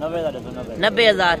90,000।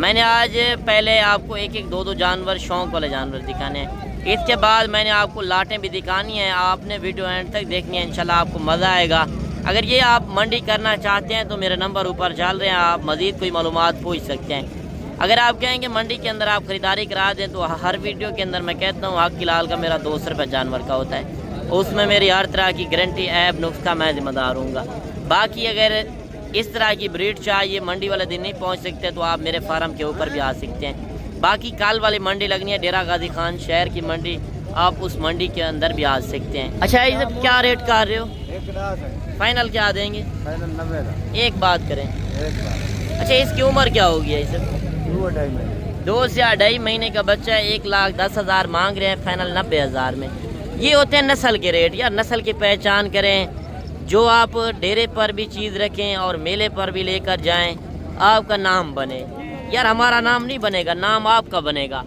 میں نے آج پہلے آپ کو ایک ایک دو دو جانور شوق والے جانور دکھانے ہیں، اس کے بعد میں نے آپ کو لاٹیں بھی دکھانی ہیں، آپ نے ویڈیو اینڈ تک دیکھنی ہے، انشاءاللہ آپ کو مزہ آئے گا۔ اگر یہ آپ منڈی کرنا چاہتے ہیں تو میرے نمبر اوپر چل رہے ہیں، آپ مزید کوئی معلومات پوچھ سکتے ہیں۔ اگر آپ کہیں گے منڈی کے اندر آپ خریداری کرا دیں تو ہر ویڈیو کے اندر میں کہتا ہوں حق لال کا میرا 200 روپے جانور کا ہوتا ہے، اس میں میری ہر طرح کی گارنٹی عیب نقص کا میں ذمہ دار ہوں گا۔ باقی اگر اس طرح کی بریڈ چاہیے منڈی والے دن نہیں پہنچ سکتے تو آپ میرے فارم کے اوپر بھی آ سکتے ہیں۔ باقی کال والی منڈی لگنی ہے ڈیرہ غازی خان شہر کی منڈی، آپ اس منڈی کے اندر بھی آ سکتے ہیں۔ اچھا یہ سب کیا ریٹ کر رہے ہو؟ فائنل کیا دیں گے؟ ایک بات کریں۔ اچھا اس کی عمر کیا ہوگی یہ سب؟ 2 سے 2.5 مہینے کا بچہ ہے، 1,10,000 مانگ رہے ہیں، فائنل 90,000 میں۔ یہ ہوتے ہیں نسل کے ریٹ، یار نسل کی پہچان کریں، جو آپ ڈیرے پر بھی چیز رکھیں اور میلے پر بھی لے کر جائیں، آپ کا نام بنے۔ یار ہمارا نام نہیں بنے گا، نام آپ کا بنے گا۔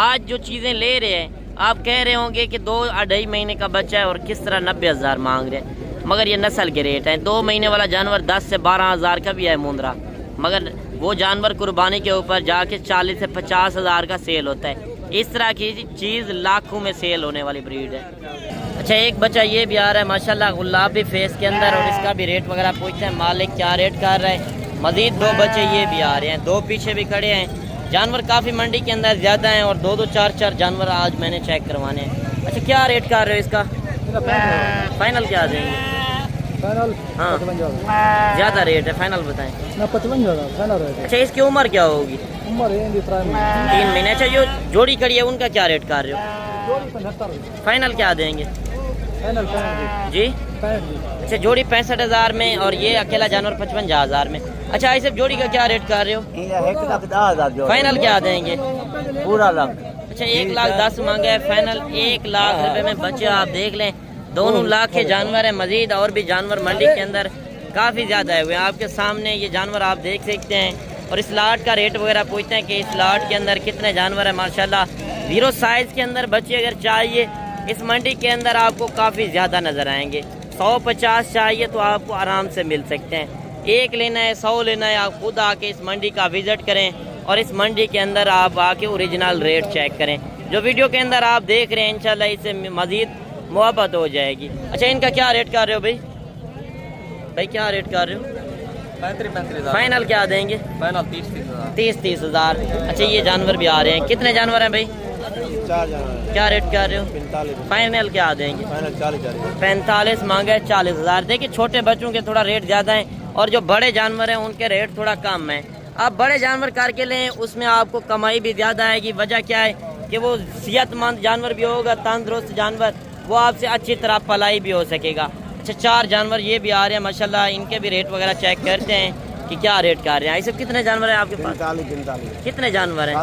آج جو چیزیں لے رہے ہیں آپ کہہ رہے ہوں گے کہ 2-2.5 مہینے کا بچہ ہے اور کس طرح 90,000 مانگ رہے ہیں، مگر یہ نسل کے ریٹ ہیں۔ 2 مہینے والا جانور 10 سے 12,000 کا بھی ہے مندرا، مگر وہ جانور قربانی کے اوپر جا کے 40 سے 50,000 کا سیل ہوتا ہے۔ اس طرح کی چیز لاکھوں میں سیل ہونے والی بریڈ ہے۔ اچھا ایک بچہ یہ بھی آ رہا ہے ماشاءاللہ گلابی فیس کے اندر، اور اس کا بھی ریٹ وغیرہ پوچھتے ہیں مالک کیا ریٹ کر رہا ہے۔ مزید 2 بچے یہ بھی آ رہے ہیں، 2 پیچھے بھی کھڑے ہیں۔ جانور کافی منڈی کے اندر زیادہ ہیں اور 2-2 4-4 جانور آج میں نے چیک کروانے ہیں۔ اچھا کیا ریٹ کر رہے ہو اس کا؟ فائنل کیا دیں گے؟ ہاں زیادہ ریٹ ہے، فائنل بتائیں۔ 55,000 اچھا اس کی عمر کیا ہوگی؟ 3 مہینے۔ اچھا جو جوڑی کڑی ہے ان کا کیا ریٹ کر رہے ہو؟ فائنل کیا دیں گے جی؟ اچھا جوڑی 65,000 میں اور یہ اکیلا جانور 55,000 میں۔ اچھا اس جوڑی کا کیا ریٹ کر رہے ہو؟ فائنل کیا دیں گے؟ پورا لاکھ۔ اچھا 1,10,000 مانگا ہے، فائنل 1,00,000 روپے میں بچے آپ دیکھ لیں، دونوں لاکھ کے جانور ہیں۔ مزید اور بھی جانور منڈی کے اندر کافی زیادہ ہے ہوئے ہیں، آپ کے سامنے یہ جانور آپ دیکھ سکتے ہیں۔ اور اس لاٹ کا ریٹ وغیرہ پوچھتے ہیں کہ اس لاٹ کے اندر کتنے جانور ہیں۔ ماشاءاللہ 0 سائز کے اندر بچے اگر چاہیے اس منڈی کے اندر آپ کو کافی زیادہ نظر آئیں گے۔ 150 چاہیے تو آپ کو آرام سے مل سکتے ہیں۔ 1 لینا ہے 100 لینا ہے، آپ خود آ کے اس منڈی کا وزٹ کریں اور اس منڈی کے اندر آپ آ کے اوریجنل ریٹ چیک کریں۔ جو ویڈیو کے اندر آپ دیکھ رہے ہیں انشاءاللہ اس سے مزید محبت ہو جائے گی۔ اچھا ان کا کیا ریٹ کر رہے ہو بھائی کیا ریٹ کر رہے ہو؟ 35,000 فائنل کیا دیں گے؟ فائنل 30,000 30,000۔ اچھا یہ جانور بھی آ رہے ہیں، کتنے جانور ہیں بھائی؟ 4 جانور کیا ریٹ کر رہے ہو؟ 45 فائنل کیا دیں گے؟ فائنل 40 45 مانگا ہے، 40,000۔ دیکھیں چھوٹے بچوں کے تھوڑا ریٹ زیادہ ہیں اور جو بڑے جانور ہیں ان کے ریٹ تھوڑا کم ہیں۔ آپ بڑے جانور کر کے لیں، اس میں آپ کو کمائی بھی زیادہ آئے گی۔ وجہ کیا ہے کہ وہ صحت مند جانور بھی ہوگا، تندرست جانور، وہ آپ سے اچھی طرح پلائی بھی ہو سکے گا۔ اچھا 4 جانور یہ بھی آ رہے ہیں ماشاءاللہ، ان کے بھی ریٹ وغیرہ چیک کرتے ہیں کہ کیا ریٹ کر رہے ہیں۔ یہ سب کتنے جانور ہیں آپ کے پاس؟ 45 کتنے جانور ہیں؟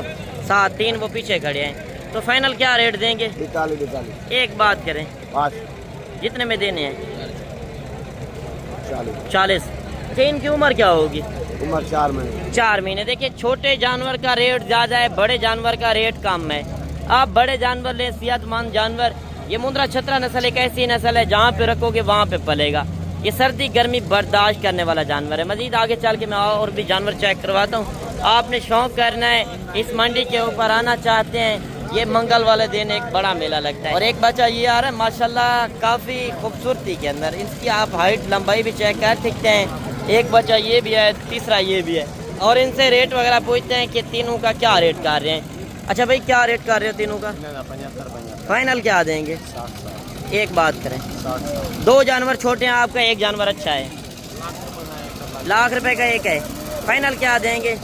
7، 3 وہ پیچھے کھڑے ہیں۔ تو فائنل کیا ریٹ دیں گے؟ 45 ایک بات کریں 5 جتنے میں دینے ہیں 40 40۔ اچھا ان کی عمر کیا ہوگی؟ عمر 4 مہینے 4 مہینے۔ دیکھیں چھوٹے جانور کا ریٹ زیادہ ہے، بڑے جانور کا ریٹ کم ہے۔ آپ بڑے جانور لیں، صحت مند جانور۔ یہ مندرا چھترا نسل ایک ایسی نسل ہے جہاں پہ رکھو گے وہاں پہ پلے گا۔ یہ سردی گرمی برداشت کرنے والا جانور ہے۔ مزید آگے چل کے میں اور بھی جانور چیک کرواتا ہوں۔ آپ نے شوق کرنا ہے اس منڈی کے اوپر آنا چاہتے ہیں، یہ منگل والے دن ایک بڑا میلہ لگتا ہے۔ اور ایک بچہ یہ آ رہا ہے ماشاءاللہ کافی خوبصورتی کے اندر، اس کی آپ ہائٹ لمبائی بھی چیک کر سکتے ہیں۔ ایک بچہ یہ بھی ہے، تیسرا یہ بھی ہے، اور ان سے ریٹ وغیرہ پوچھتے ہیں کہ تینوں کا کیا ریٹ کر رہے ہیں۔ اچھا بھائی کیا ریٹ کر رہے ہو تینوں کا؟ 75 فائنل کیا دیں گے؟ 60 ایک بات کریں 60 2 جانور چھوٹے ہیں، آپ کا ایک جانور اچھا ہے، لاکھ روپے کا ایک ہے۔ فائنل کیا دیں گے؟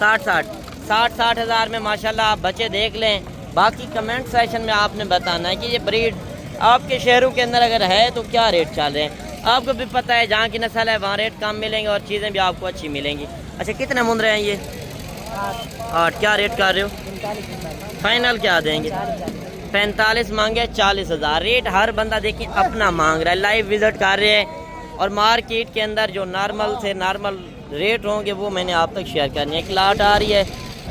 60 ہزار میں ماشاءاللہ آپ بچے دیکھ لیں۔ باقی کمنٹ سیشن میں آپ نے بتانا ہے کہ یہ بریڈ آپ کے شہروں کے اندر اگر ہے تو کیا ریٹ چل رہے ہیں۔ آپ کو بھی پتہ ہے جہاں کی نسل ہے وہاں ریٹ کم ملیں گے اور چیزیں بھی آپ کو اچھی ملیں گی۔ اچھا کتنے مندرے ہیں یہ؟ 8۔ کیا ریٹ کر رہے ہو؟ فائنل کیا دیں گے؟ 45 مانگے، 40,000۔ ریٹ ہر بندہ دیکھیں اپنا مانگ رہا ہے، لائیو وزٹ کر رہے ہیں اور مارکیٹ کے اندر جو نارمل سے نارمل ریٹ ہوں گے وہ میں نے آپ تک شیئر کرنی ہے۔ ایک لاٹ آ رہی ہے۔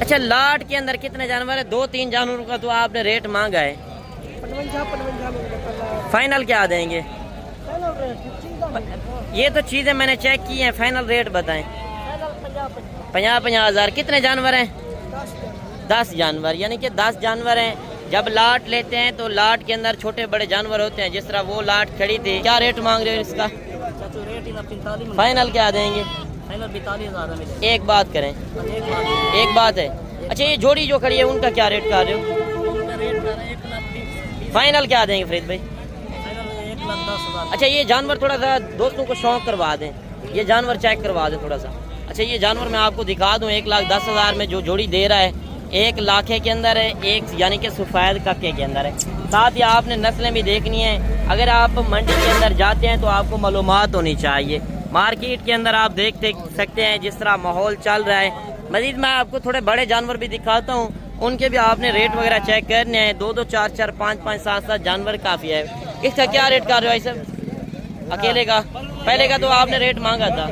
اچھا لاٹ کے اندر کتنے جانور ہیں؟ 2-3 جانوروں کا تو آپ نے ریٹ مانگا ہے، فائنل کیا دیں گے؟ یہ تو چیزیں میں نے چیک کی ہیں، فائنل ریٹ بتائیں۔ 50,000 کتنے جانور ہیں 10 جانور یعنی کہ 10 جانور ہیں جب لاٹ لیتے ہیں تو لاٹ کے اندر چھوٹے بڑے جانور ہوتے ہیں جس طرح وہ لاٹ کھڑی تھی کیا ریٹ مانگ رہے ہو اس کا فائنل کیا دیں گے ایک بات کریں ایک بات ہے اچھا یہ جوڑی جو کھڑی ہے ان کا کیا ریٹ کر رہے ہو فائنل کیا دیں گے فرید بھائی اچھا یہ جانور تھوڑا سا دوستوں کو شوق کروا دیں یہ جانور چیک کروا دیں تھوڑا سا اچھا یہ جانور میں آپ کو دکھا دوں 1,10,000 میں جو جوڑی دے رہا ہے 1 لاکھے کے اندر ہے ایک یعنی کہ سفید ککے کے اندر ہے ساتھ ہی آپ نے نسلیں بھی دیکھنی ہیں اگر آپ منڈی کے اندر جاتے ہیں تو آپ کو معلومات ہونی چاہیے مارکیٹ کے اندر آپ دیکھ سکتے ہیں جس طرح ماحول چل رہا ہے مزید میں آپ کو تھوڑے بڑے جانور بھی دکھاتا ہوں ان کے بھی آپ نے ریٹ وغیرہ چیک کرنے ہیں 2-2 4-4 5-5 7-7 جانور کافی ہے اس کا کیا ریٹ کر رہے ہو ایسے اکیلے کا پہلے کا تو آپ نے ریٹ مانگا تھا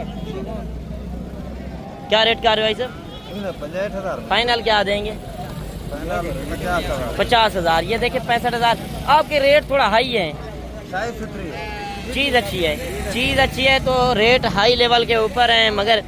کیا ریٹ کر رہے ہو ایسے فائنل کیا دیں گے 50,000 یہ دیکھیں 65,000 آپ کے ریٹ تھوڑا ہائی ہے چیز اچھی ہے تو ریٹ ہائی لیول کے اوپر ہیں مگر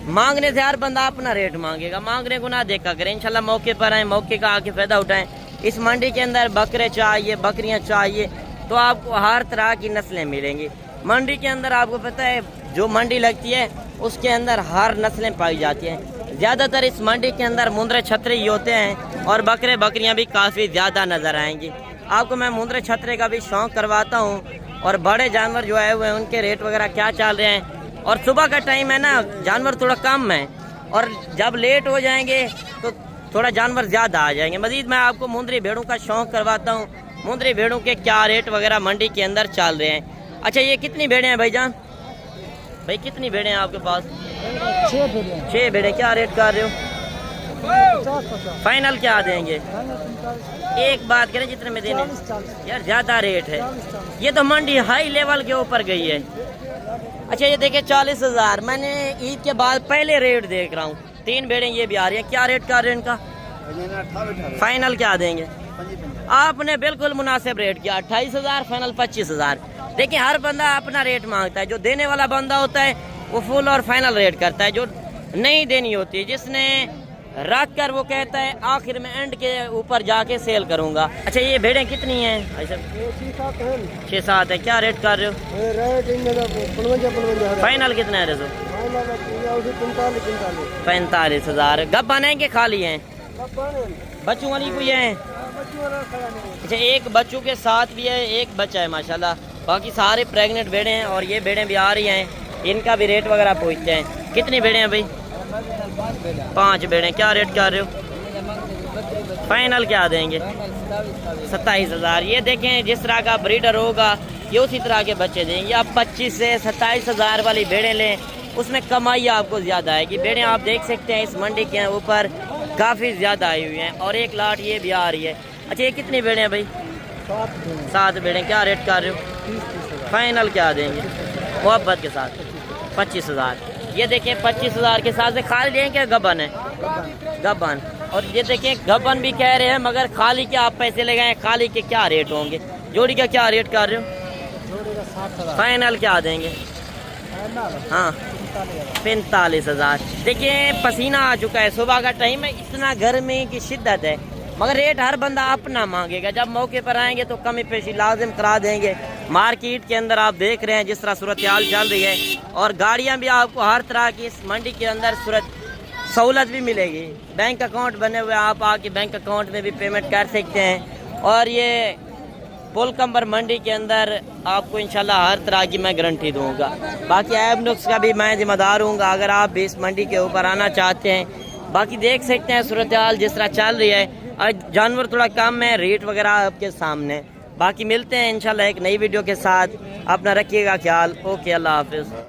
مانگنے سے ہر بندہ اپنا ریٹ مانگے گا مانگنے کو نہ دیکھا کریں انشاءاللہ موقع پر آئیں موقع کا آ کے فائدہ اٹھائیں اس منڈی کے اندر بکرے چاہیے بکریاں چاہیے تو آپ کو ہر طرح کی نسلیں ملیں گی منڈی کے اندر آپ کو پتہ ہے جو منڈی لگتی ہے اس کے اندر ہر نسلیں پائی جاتی ہیں زیادہ تر اس منڈی کے اندر مندرے چھترے ہی ہوتے ہیں اور بکرے بکریاں بھی کافی زیادہ نظر آئیں گی آپ کو میں مندرے چھترے کا بھی شوق کرواتا ہوں اور بڑے جانور جو آئے ہوئے ہیں ان کے ریٹ وغیرہ کیا چل رہے ہیں اور صبح کا ٹائم ہے نا جانور تھوڑا کم ہے اور جب لیٹ ہو جائیں گے تو تھوڑا جانور زیادہ آ جائیں گے مزید میں آپ کو مندری بھیڑوں کا شوق کرواتا ہوں مندری بھیڑوں کے کیا ریٹ وغیرہ منڈی کے اندر چل رہے ہیں اچھا یہ کتنی بھیڑیں ہیں بھائی جان بھائی کتنی بھیڑیں ہیں آپ کے پاس 6 بھیڑیں کیا ریٹ کر رہے ہو فائنل کیا دیں گے ایک بات کریں جتنے میں دینے یار زیادہ ریٹ ہے یہ تو منڈی ہائی لیول کے اوپر گئی ہے اچھا یہ دیکھیں 40,000 میں نے عید کے بعد پہلے ریٹ دیکھ رہا ہوں 3 بھیڑیں یہ بھی آ رہی ہیں کیا ریٹ کر رہے ہیں ان کا فائنل کیا دیں گے آپ نے بالکل مناسب ریٹ کیا 28,000 فائنل 25,000 دیکھیں ہر بندہ اپنا ریٹ مانگتا ہے جو دینے والا بندہ ہوتا ہے وہ فل اور فائنل ریٹ کرتا ہے جو نہیں دینی ہوتی ہے جس نے رکھ کر وہ کہتا ہے آخر میں اینڈ کے اوپر جا کے سیل کروں گا اچھا یہ بھیڑیں کتنی ہیں 6-7 ہیں کیا ریٹ کر رہے ہو فائنل کتنا ہے رسو 45,000 گب بنائیں گے خالی ہیں بچوں والی کوئی ہیں اچھا ایک بچوں کے ساتھ بھی ہے ایک بچہ ہے ماشاءاللہ باقی سارے پریگننٹ بھیڑیں ہیں اور یہ بھیڑیں بھی آ رہی ہیں ان کا بھی ریٹ وغیرہ پوچھتے ہیں کتنی بھیڑیں ہیں بھائی 5 بھیڑیں کیا ریٹ کر رہے ہو فائنل کیا دیں گے 27,000 یہ دیکھیں جس طرح کا بریڈر ہوگا یہ اسی طرح کے بچے دیں گے آپ 25 سے 27,000 والی بھیڑیں لیں اس میں کمائی آپ کو زیادہ آئے گی بھیڑیں آپ دیکھ سکتے ہیں اس منڈی کے اوپر کافی زیادہ آئی ہوئی ہیں اور ایک لاٹ یہ بھی آ رہی ہے اچھا یہ کتنی بھیڑیں ہیں بھائی 7 بھیڑیں کیا ریٹ کر رہے ہو فائنل کیا دیں گے محبت کے ساتھ 25,000 یہ دیکھیں 25,000 کے ساتھ سے خالی دیں کہ گبن ہے گبن اور یہ دیکھیں گبن بھی کہہ رہے ہیں مگر خالی کے آپ پیسے لگائیں خالی کے کیا ریٹ ہوں گے جوڑی کا کیا ریٹ کر رہے ہو فائنل کیا دیں گے ہاں 45,000 دیکھیں پسینہ آ چکا ہے صبح کا ٹائم ہے اتنا گرمی کی شدت ہے مگر ریٹ ہر بندہ اپنا مانگے گا جب موقع پر آئیں گے تو کمی پیشی لازم کرا دیں گے مارکیٹ کے اندر آپ دیکھ رہے ہیں جس طرح صورتحال چل رہی ہے اور گاڑیاں بھی آپ کو ہر طرح کی اس منڈی کے اندر سہولت بھی ملے گی بینک اکاؤنٹ بنے ہوئے آپ آ کے بینک اکاؤنٹ میں بھی پیمنٹ کر سکتے ہیں اور یہ پول کمبر منڈی کے اندر آپ کو انشاءاللہ ہر طرح کی میں گارنٹی دوں گا باقی ایب نکس کا بھی میں ذمہ دار ہوں گا اگر آپ بھی اس منڈی کے اوپر آنا چاہتے ہیں باقی دیکھ سکتے ہیں صورتحال جس طرح چل رہی ہے اور جانور تھوڑا کم ہے ریٹ وغیرہ آپ کے سامنے باقی ملتے ہیں انشاءاللہ ایک نئی ویڈیو کے ساتھ اپنا رکھیے گا خیال اوکے اللہ حافظ